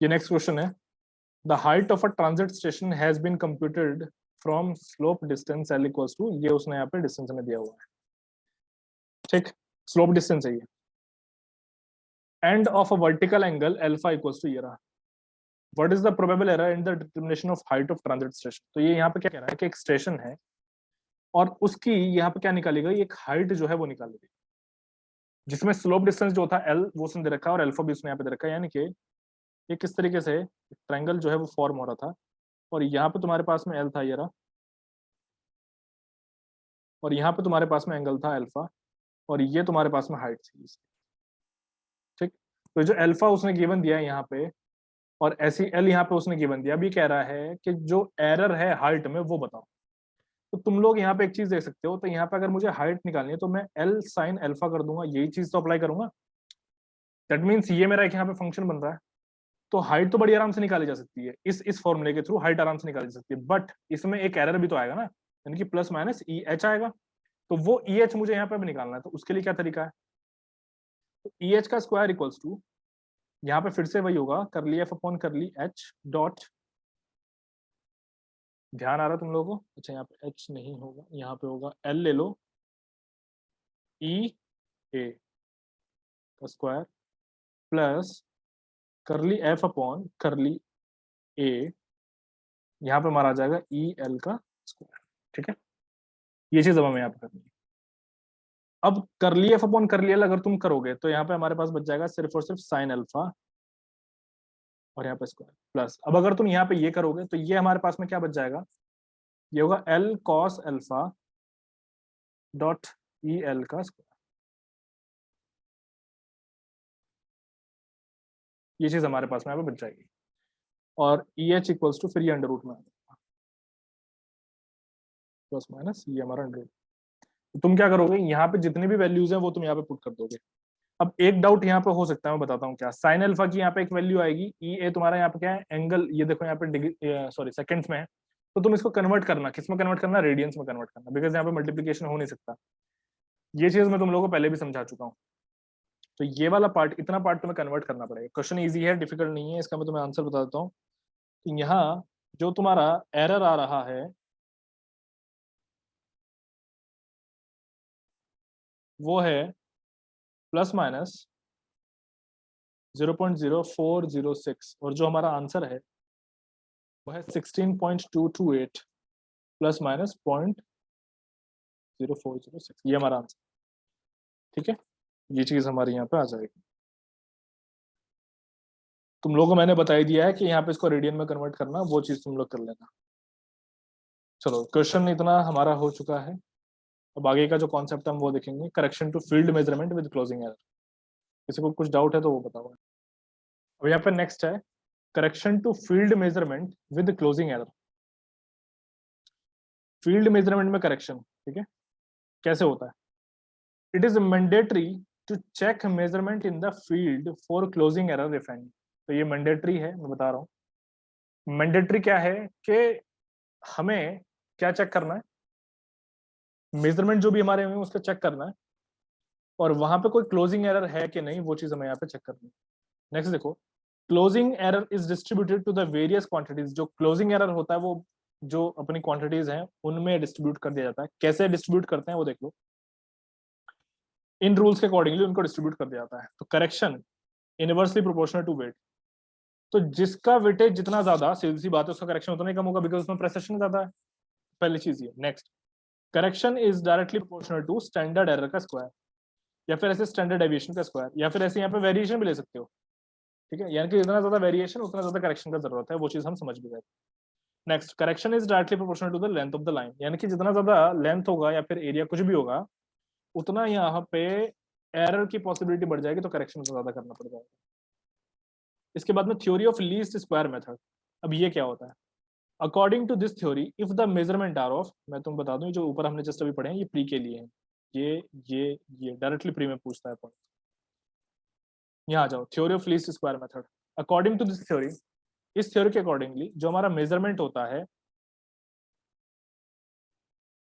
ये next question है, the height of a transit station has been computed from slope distance L equals to, ये उसने यहाँ पे डिस्टेंस में दिया हुआ है, ठीक, स्लोप डिस्टेंस है ये, and of a vertical angle alpha equals to, ये रहा, what is the probable error in the determination of height of transit station. तो ये यहाँ पे क्या कह रहा है कि एक स्टेशन है और उसकी यहाँ पे क्या निकाली गई, एक हाइट जो है वो निकाली गई, जिसमें स्लोप डिस्टेंस जो था एल वो उसने दे रखा है और अल्फा भी उसने यहाँ पे दे रखा है, यानी कि ये किस तरीके से ट्रायंगल जो है वो फॉर्म हो रहा था, और यहाँ पे तुम्हारे पास में एल था ये रहा, और यहाँ पे तुम्हारे पास में एंगल था अल्फा, और ये तुम्हारे पास में हाइट थी इसकी, ठीक। तो जो अल्फा उसने गिवन दिया है यहाँ पे और ऐसी एल यहाँ पे उसने गिवन दिया, अभी कह रहा है कि जो एरर है हाइट में वो बताओ। तो तुम लोग यहाँ पे एक चीज देख सकते हो, तो यहाँ पे अगर मुझे हाइट निकालनी है तो मैं एल साइन अल्फा कर दूंगा, यही चीज तो अप्लाई करूंगा। दैट मीन्स ये मेरा एक यहाँ पे फंक्शन बन रहा है, तो हाइट तो बड़ी आराम से निकाली जा सकती है, इस फॉर्मूले के थ्रू हाइट आराम से निकाली जा सकती है, बट इसमें एक एरर भी तो आएगा ना, यानी कि प्लस माइनस ई एच आएगा, तो वो ई एच मुझे यहाँ पे भी निकालना है, तो उसके लिए क्या तरीका है, तो ई एच का स्क्वायर इक्वल्स टू, यहाँ पे फिर से वही होगा, कर ली एफ अपॉन कर ली एच डॉट, ध्यान आ रहा है तुम लोगों को, अच्छा यहाँ पे एच नहीं होगा, यहाँ पे होगा एल ले लो, ई ए का स्क्वायर प्लस करली एफ अपॉन करली ए, यहाँ पे हमारा आ जाएगा ई एल का स्क्वायर, ठीक है, ये चीज अब हमें यहाँ पे करनी है। अब करली एफ अपॉन करली एल अगर तुम करोगे तो यहाँ पे हमारे पास बच जाएगा सिर्फ और सिर्फ साइन अल्फा, और यहाँ पे स्क्वायर प्लस, अब अगर तुम यहाँ पे ये करोगे तो ये हमारे पास में क्या बच जाएगा, ये होगा L cos alpha dot E L का स्क्वायर, ये चीज हमारे पास में यहाँ पे बच जाएगी, और ई एच इक्वल्स टू फिर ये अंडर रूट में प्लस माइनस ये हमारा अंडर रूट। तो तुम क्या करोगे, यहाँ पे जितनी भी वैल्यूज हैं वो तुम यहाँ पे पुट कर दोगे। अब एक डाउट यहाँ पे हो सकता है, मैं बताता हूँ क्या, साइन अल्फा की यहाँ पे एक वैल्यू आएगी, ई ए तुम्हारा यहाँ पे क्या है एंगल, ये देखो यहाँ पे डिग्री सॉरी सेकंड्स में है, तो तुम इसको कन्वर्ट करना, किस में कन्वर्ट करना, रेडियंस में कन्वर्ट करना, बिकॉज यहाँ पे मल्टीप्लीकेशन हो नहीं सकता, ये चीज मैं तुम लोगों को पहले भी समझा चुका हूँ। तो ये वाला पार्ट, इतना पार्ट तुम्हें कन्वर्ट करना पड़ेगा, क्वेश्चन ईजी है, डिफिकल्ट नहीं है, इसका मैं तुम्हें आंसर बता देता हूँ। तो यहाँ जो तुम्हारा एरर आ रहा है वो है प्लस माइनस 0.0406, और जो हमारा आंसर है वो है 16.228 प्लस माइनस 0.0406, ये हमारा आंसर, ठीक है, ये चीज हमारे यहाँ पे आ जाएगी। तुम लोगों को मैंने बता ही दिया है कि यहाँ पे इसको रेडियन में कन्वर्ट करना, वो चीज तुम लोग कर लेना। चलो क्वेश्चन इतना हमारा हो चुका है, अब आगे का जो कॉन्सेप्ट हम वो देखेंगे, correction to field measurement with closing error. किसी को कुछ डाउट है तो वो बताओ। अब यहाँ पे नेक्स्ट है correction to field measurement with closing error. Field measurement में करेक्शन, ठीक है, कैसे होता है, it is mandatory to check measurement in the field for closing error if any. तो ये मैंडेटरी है, मैं बता रहा हूँ, मैंडेटरी क्या है कि हमें क्या चेक करना है, मेजरमेंट जो भी हमारे में उसका चेक करना है, और वहां पे कोई क्लोजिंग एरर है कि नहीं वो चीज हमें यहाँ पे चेक करनी है। नेक्स्ट देखो, closing error is distributed to the various quantities. जो क्लोजिंग एरर होता है वो जो अपनी क्वांटिटीज हैं उनमें डिस्ट्रीब्यूट कर दिया जाता है। कैसे डिस्ट्रीब्यूट करते हैं वो देख लो, इन रूल्स के अकॉर्डिंगली उनको डिस्ट्रीब्यूट कर दिया जाता है। तो correction inversely proportional to weight, तो जिसका वेटेज जितना ज्यादा, सीधी सी बात है, उसका करेक्शन उतना ही कम होगा, बिकॉज उसमें प्रेसिशन ज्यादा है, पहली चीज ये। Next, correction is directly proportional to standard error का स्क्वायर, या फिर ऐसे स्टैंडर्ड डेविएशन का स्क्वायर, या फिर ऐसे यहाँ पे वेरिएशन भी ले सकते हो, ठीक है, यानी कि जितना ज्यादा वेरिएशन उतना ज्यादा करेक्शन का जरूरत है, वो चीज हम समझ भी गए। Next, correction is directly proportional to the length of the line, यानी कि जितना ज्यादा लेंथ होगा या फिर एरिया कुछ भी होगा उतना यहाँ पे एरर की पॉसिबिलिटी बढ़ जाएगी, तो करेक्शन को ज्यादा करना पड़ जाएगा। इसके बाद में theory of least square method. अब ये क्या होता है, according to this theory if the measurement are of, मैं तुम बता दूं जो ऊपर हमने जस्ट अभी पढ़े हैं ये प्री के लिए है, ये डायरेक्टली प्री में पूछता है पॉइंट। यहाँ आ जाओ, theory of least square method. According to this theory, इस थ्योरी के अकॉर्डिंगली जो हमारा मेजरमेंट होता है,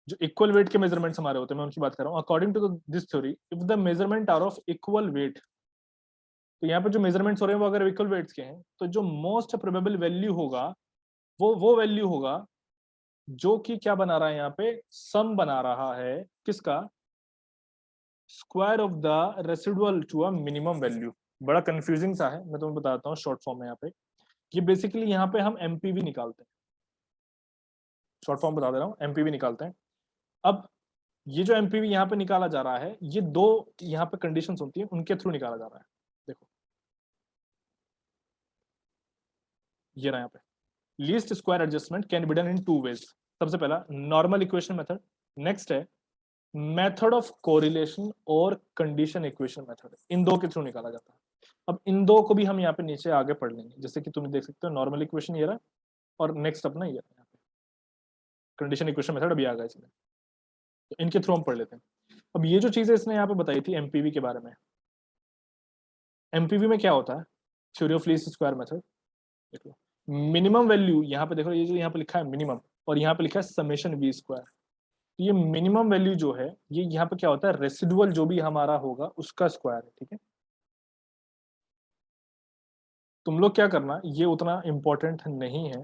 जो इक्वल वेट के मेजरमेंट्स हमारे होते हैं, मैं उनकी बात कर रहा हूँ। According to this theory if the measurement are of equal weight, तो यहाँ पे जो मेजरमेंट्स हो रहे हैं वो अगर इक्वल वेट्स के हैं तो जो मोस्ट प्रोबेबल वैल्यू होगा वो वैल्यू होगा जो कि क्या बना रहा है यहाँ पे, सम बना रहा है किसका, square of the residual to a minimum value. बड़ा कंफ्यूजिंग सा है, मैं तुम्हें बताता हूँ शॉर्ट फॉर्म में। यहाँ पे ये बेसिकली यहाँ पे हम एमपीवी निकालते हैं, शॉर्ट फॉर्म बता दे रहा हूँ, एमपीवी निकालते हैं। अब ये जो एमपीवी यहाँ पे निकाला जा रहा है, ये दो यहाँ पे कंडीशंस होती है, उनके थ्रू निकाला जा रहा है। देखो ये रहा यहाँ पे, least square adjustment can be done in two ways. सबसे पहला नॉर्मल इक्वेशन मेथड, नेक्स्ट है मेथड ऑफ कोरिलेशन और कंडीशन इक्वेशन मेथड, इन दो के थ्रू निकाला जाता है। अब इन दो को भी हम यहाँ पे नीचे आगे पढ़ लेंगे, जैसे कि तुम देख सकते हो नॉर्मल इक्वेशन ये रहा और नेक्स्ट अपना ये रहा, कंडीशन इक्वेशन मेथड अभी आ गया इसमें, तो इनके थ्रू हम पढ़ लेते हैं। अब ये जो चीजें इसने यहाँ पे बताई थी एमपीवी के बारे में, एमपीवी में क्या होता है, theory of least square method. देख लो मिनिमम वैल्यू यहाँ पे देखो, ये जो यहाँ पे लिखा है मिनिमम और यहाँ पे लिखा है समेशन वी स्क्वायर। ये मिनिमम वैल्यू जो है ये यहाँ पे क्या होता है, रेसिडुअल जो भी हमारा होगा उसका स्क्वायर है, ठीक है। तुम लोग क्या करना, ये उतना इंपॉर्टेंट नहीं है,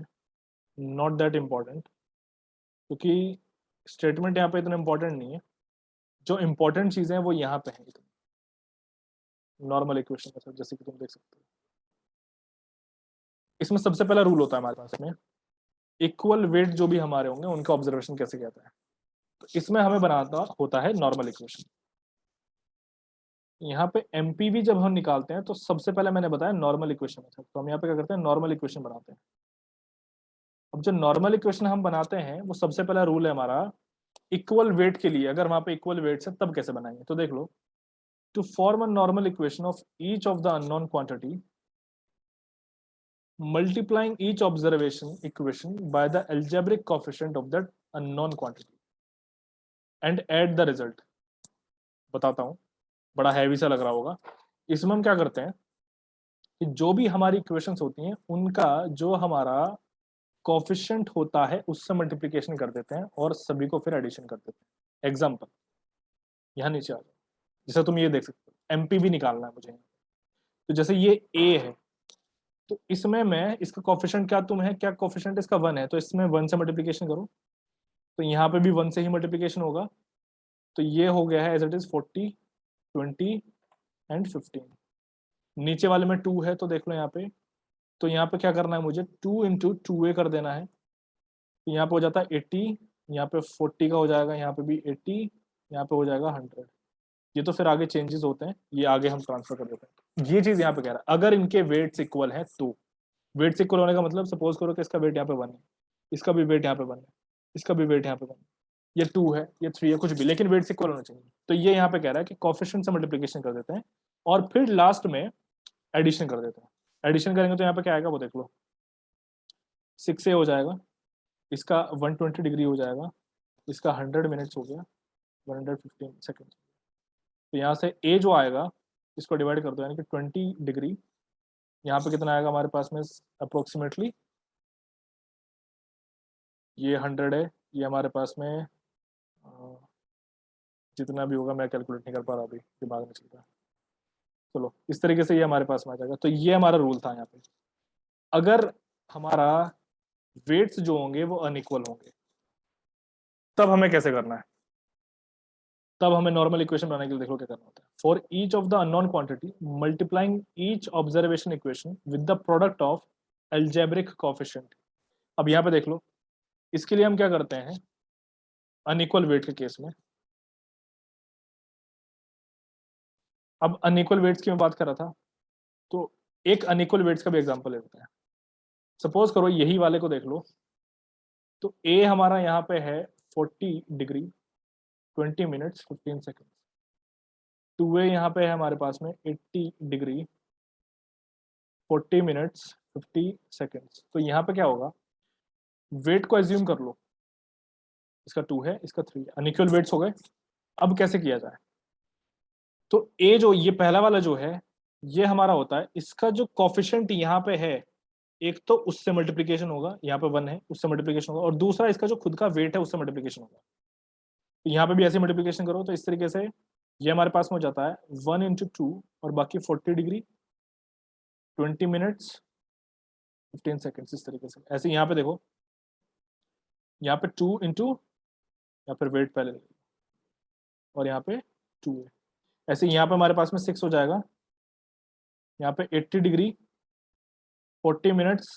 नॉट दैट इंपॉर्टेंट, क्योंकि स्टेटमेंट यहाँ पे इतना इंपॉर्टेंट नहीं है। जो इंपॉर्टेंट चीजें हैं वो यहाँ पे है, नॉर्मल इक्वेशन मेथड, जैसे कि तुम देख सकते हो। इसमें सबसे पहला रूल होता है हमारे पास में, इक्वल वेट जो भी हमारे होंगे उनका ऑब्जर्वेशन कैसे कहता है। तो इसमें हमें बनाना होता है नॉर्मल इक्वेशन। यहाँ पे एमपीवी जब हम निकालते हैं तो सबसे पहले मैंने बताया नॉर्मल इक्वेशन मेथड, तो हम यहाँ पे क्या करते हैं, नॉर्मल इक्वेशन बनाते हैं। अब जो नॉर्मल इक्वेशन हम बनाते हैं वो सबसे पहला रूल है हमारा, इक्वल वेट के लिए अगर वहां पे इक्वल वेट्स है तब कैसे बनाएंगे। तो देख लो, to form a normal equation of each of the unknown quantity multiplying each observation equation by the algebraic coefficient of that unknown quantity and add the result। बताता हूं, बड़ा हैवी सा लग रहा होगा। इसमें हम क्या करते हैं कि जो भी हमारी इक्वेशंस होती हैं उनका जो हमारा कोफिशिएंट होता है उससे मल्टीप्लिकेशन कर देते हैं और सभी को फिर एडिशन कर देते हैं। एग्जांपल यहाँ नीचे आ जाओ, जैसे तुम ये देख सकते हो एमपीवी निकालना है मुझे, तो जैसे ये ए है तो इसमें मैं इसका कोफिशिएंट क्या तुम है, क्या कोफिशिएंट इसका 1 है, तो इसमें 1 से मल्टीप्लिकेशन करो, तो यहाँ पे भी 1 से ही मल्टीप्लिकेशन होगा। तो ये हो गया है एज इट इज 40 20 एंड 15। नीचे वाले में 2 है तो देख लो यहाँ पे, तो यहाँ पे क्या करना है मुझे, 2 इंटू 2a कर देना है, तो यहाँ पे हो जाता है 80, यहाँ पे 40 का हो जाएगा, यहाँ पे भी 80, यहाँ पे हो जाएगा 100। ये तो फिर आगे चेंजेस होते हैं, ये आगे हम ट्रांसफर कर देते हैं। ये चीज यहाँ पे कह रहा है अगर इनके वेट्स इक्वल है तो, वेट्स इक्वल होने का मतलब सपोज करो कि इसका वेट यहाँ पे 1 है, इसका भी वेट यहाँ पे 1 है, इसका भी वेट यहाँ पे 1 है, ये 2 है, ये 3 है, कुछ भी, लेकिन वेट्स इक्वल होना चाहिए। तो ये यहाँ पे कह रहा है कि कोफिशिएंट से मल्टीप्लिकेशन कर देते हैं और फिर लास्ट में एडिशन कर देते हैं। एडिशन करेंगे तो यहाँ पे क्या आएगा वो देख लो, 6a हो जाएगा, इसका 120 डिग्री हो जाएगा, इसका 100 मिनट्स हो गया, 115 सेकेंड। तो यहाँ से a जो आएगा इसको डिवाइड कर दो, यानी कि 20 डिग्री, यहाँ पे कितना आएगा हमारे पास में अप्रोक्सीमेटली, ये 100 है, ये हमारे पास में जितना भी होगा मैं कैलकुलेट नहीं कर पा रहा अभी, दिमाग में चल रहा है। चलो इस तरीके से ये हमारे पास में आ जाएगा। तो ये हमारा रूल था यहाँ पे, अगर हमारा वेट्स जो होंगे वो अनइक्वल होंगे तब हमें कैसे करना है, तब हमें नॉर्मल इक्वेशन बनाने के लिए देखो क्या करना होता है। For each of the unknown quantity multiplying each observation equation with the product of algebraic coefficient. अब यहाँ पे देख लो, इसके लिए हम क्या करते हैं, अनइक्वल वेट के केस में, अब अनइक्वल वेट्स की मैं बात कर रहा था, तो एक अनइक्वल वेट्स का भी एग्जांपल लेते हैं। सपोज करो यही वाले को देख लो, तो ए हमारा यहाँ पे है 40 डिग्री 20 मिनट्स 15 सेकेंड, 2a यहाँ पे है हमारे पास में 80 डिग्री 40 मिनट्स 50 सेकेंड्स। तो यहाँ पे क्या होगा, वेट को एज्यूम कर लो, इसका 2 है, इसका 3 है, अनइक्वल वेट्स हो गए। अब कैसे किया जाए, तो ए जो ये पहला वाला जो है ये हमारा होता है, इसका जो कोफिशिएंट यहाँ पे है, एक तो उससे मल्टीप्लिकेशन होगा, यहाँ पे 1 है उससे मल्टीप्लिकेशन होगा, और दूसरा इसका जो खुद का वेट है उससे मल्टीप्लिकेशन होगा। तो यहाँ पे भी ऐसे मल्टीप्लिकेशन करो, तो इस तरीके से ये हमारे पास में हो जाता है 1 इंटू 2 और बाकी 40 डिग्री 20 मिनट्स 15 सेकेंड्स, इस तरीके से। ऐसे यहाँ पे देखो, यहाँ पे 2 इंटू, या फिर वेट पहले, और यहाँ पे 2 है। ऐसे यहाँ पे हमारे पास में 6 हो जाएगा, यहाँ पे 80 डिग्री 40 मिनट्स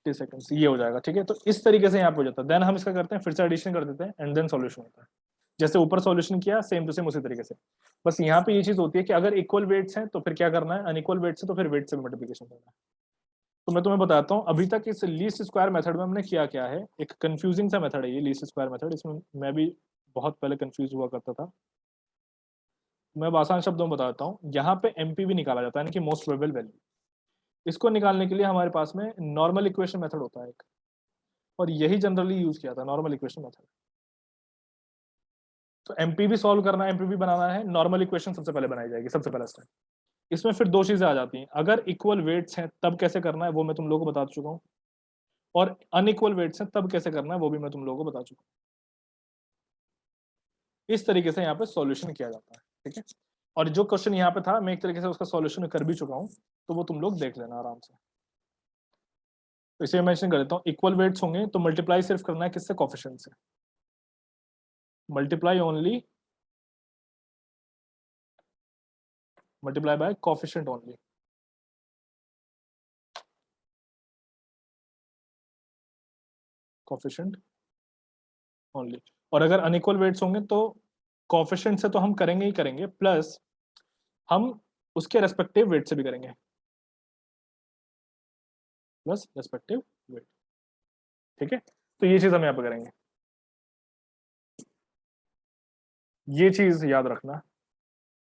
50 सेकेंड्स, ये हो जाएगा। ठीक है, तो इस तरीके से यहाँ पे हो जाता है। देन हम इसका करते हैं, फिर से एडिशन कर देते हैं, एंड देन सॉल्यूशन होता है। जैसे ऊपर सॉल्यूशन किया, सेम टू सेम उसी तरीके से। बस यहाँ पे ये चीज होती है कि अगर इक्वल वेट्स हैं तो फिर क्या करना है, अनइक्वल वेट्स है तो फिर वेट से मल्टीप्लिकेशन करना है। तो मैं तुम्हें बताता हूँ अभी तक इस लीस्ट स्क्वायर मेथड में हमने किया क्या है। एक कंफ्यूजिंग सा मेथड है ये लीस्ट स्क्वायर मेथड, इसमें मैं भी बहुत पहले कंफ्यूज हुआ करता था। मैं अब आसान शब्दों में बताता हूँ। यहाँ पे एमपीवी निकाला जाता है, यानी कि मोस्ट प्रोबेबल वैल्यू। इसको निकालने के लिए हमारे पास में नॉर्मल इक्वेशन मेथड होता है एक, और यही जनरली यूज किया था, नॉर्मल इक्वेशन मेथड। तो एमपीवी सॉल्व करना है, एमपीवी बनाना है, नॉर्मल इक्वेशन सबसे पहले बनाई जाएगी, सबसे पहला स्टेप। इसमें फिर दो चीजें आ जाती हैं, अगर इक्वल वेट्स हैं तब कैसे करना है वो मैं तुम लोगों को बता चुका हूँ, और अनइक्वल वेट्स हैं तब कैसे करना है वो भी मैं तुम लोगों को बता चुका हूँ। इस तरीके से यहाँ पे सॉल्यूशन किया जाता है। ठीक है, और जो क्वेश्चन यहाँ पे था मैं एक तरीके से उसका सॉल्यूशन कर भी चुका हूँ, तो वो तुम लोग देख लेना आराम से। तो इसे मेंशन कर देता हूँ, इक्वल वेट्स होंगे तो मल्टीप्लाई सिर्फ करना है किससे, कोफिशिएंट से। Multiply only, multiply by coefficient only. Coefficient only. और अगर अनइक्वल वेट्स होंगे तो कोफिशिएंट से तो हम करेंगे ही करेंगे, प्लस हम उसके रेस्पेक्टिव वेट से भी करेंगे, प्लस रेस्पेक्टिव वेट। ठीक है, तो ये चीज हम यहाँ पे करेंगे, ये चीज याद रखना।